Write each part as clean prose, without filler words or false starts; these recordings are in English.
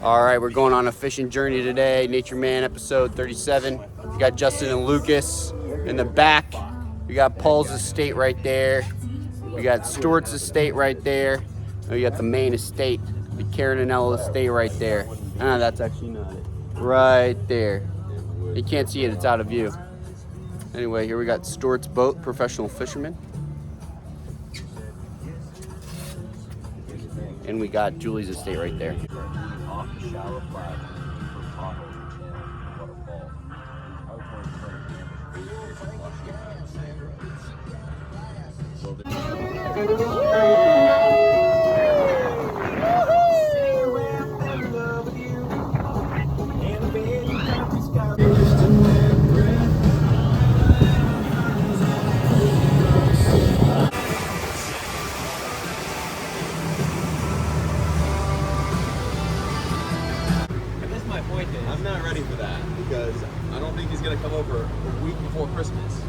All right, we're going on a fishing journey today. Nature Man episode 37. We got Justin and Lucas in the back. We got Paul's estate right there. We got Stewart's estate right there. And we got the main estate, the Karen and Ella estate right there. Ah, that's actually not it. Right there. You can't see it, it's out of view. Anyway, here we got Stewart's boat, professional fisherman. And we got Julie's estate right there. I'm not ready for that because I don't think he's gonna come over a week before Christmas.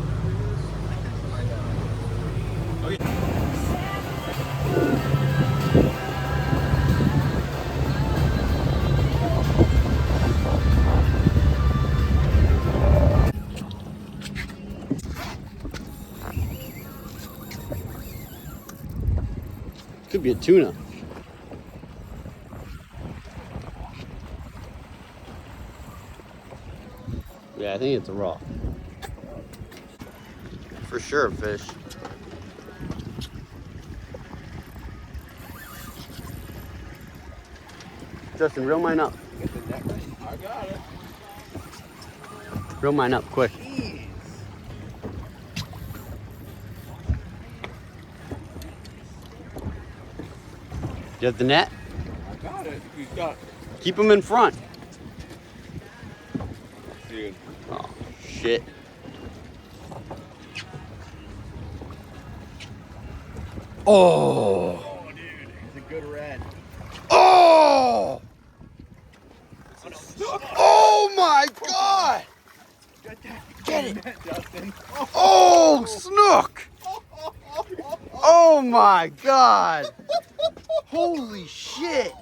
Okay. Could be a tuna. Yeah, I think it's a raw. For sure, a fish. Justin, reel mine up. Get the net right. I got it. Reel mine up, quick. Jeez. You have the net? I got it. He's got. Keep them in front. Dude. Oh, shit. Oh! Oh, dude. It's a good red. Oh! Oh my God! Get it! Justin. Oh, Snook! Oh my God! Holy shit!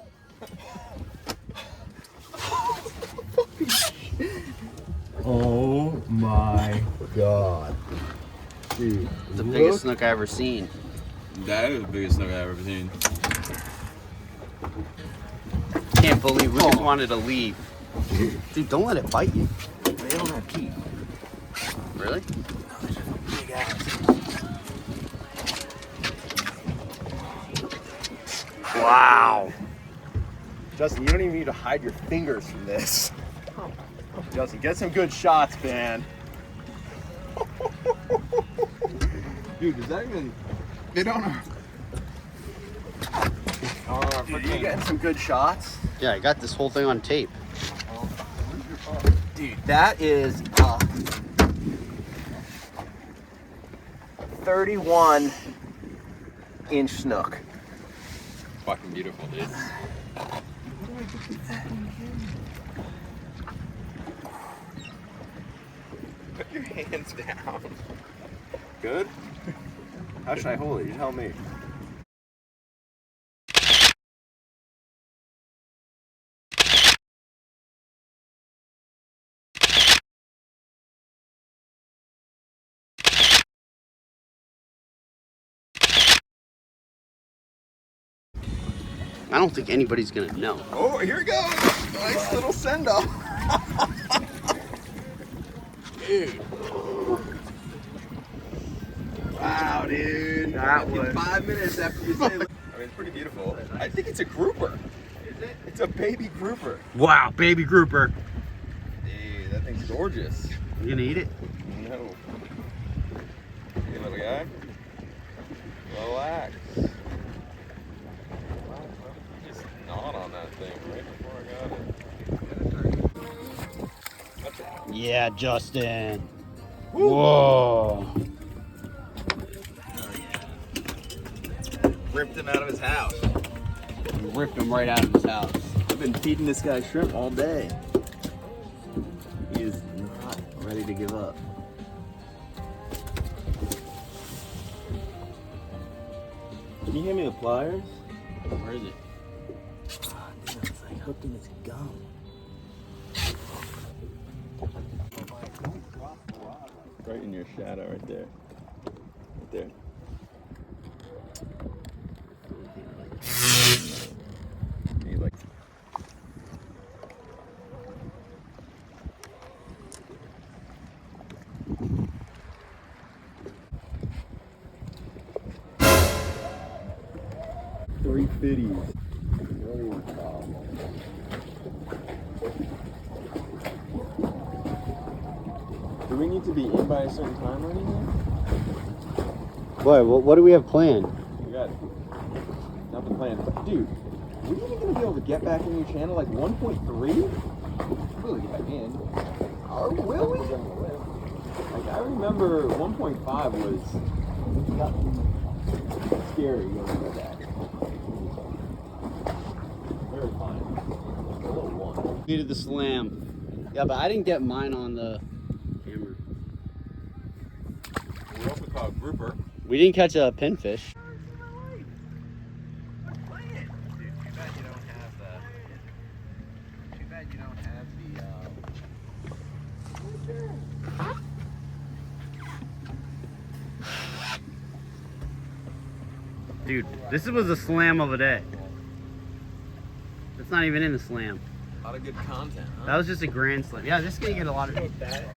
Oh my God. Dude. It's the biggest snook I ever seen. That is the biggest snook I've ever seen. Can't believe we just wanted to leave. Dude, don't let it bite you. They don't have teeth. Really? Big ass. Wow. Justin, you don't even need to hide your fingers from this. Justin, get some good shots, man. Dude, does that even... They don't know. Dude, you getting some good shots? Yeah, I got this whole thing on tape. Dude, that is 31-inch snook. Fucking beautiful, dude. Put your hands down. Good? How should I hold it? You tell me. I don't think anybody's gonna know. Oh, here it goes. Nice little send-off. Dude. Wow, dude. That was 5 minutes after you say. I mean, it's pretty beautiful. I think it's a grouper. Is it? It's a baby grouper. Wow, baby grouper. Dude, that thing's gorgeous. You gonna eat it? No. Hey, little guy. Relax. Just gnawed on that thing right before I got it. Yeah, Justin. Woo. Whoa. Ripped him out of his house. We ripped him right out of his house. I've been feeding this guy shrimp all day. He is not ready to give up. Can you hand me the pliers? Where is it? Hang on a second. hooked in his gum. Right in your shadow, right there. Right there. You like. Three fitties. Do we need to be in by a certain time or anything? Boy, what do we have planned? We got nothing planned. Dude, are we even gonna be able to get back in your channel like 1.3? We'll get back in. Will we? Like I remember 1.5 was scary going into that. Very fine. A little one. Needed the slam. Yeah, but I didn't get mine on the camera. We also caught a grouper. We didn't catch a pinfish. Dude, too bad you don't have the. Too bad you don't have the. Dude, this was the slam of the day. It's not even in the slam. A lot of good content, huh? That was just a grand slam. Yeah, this is gonna get a lot of. That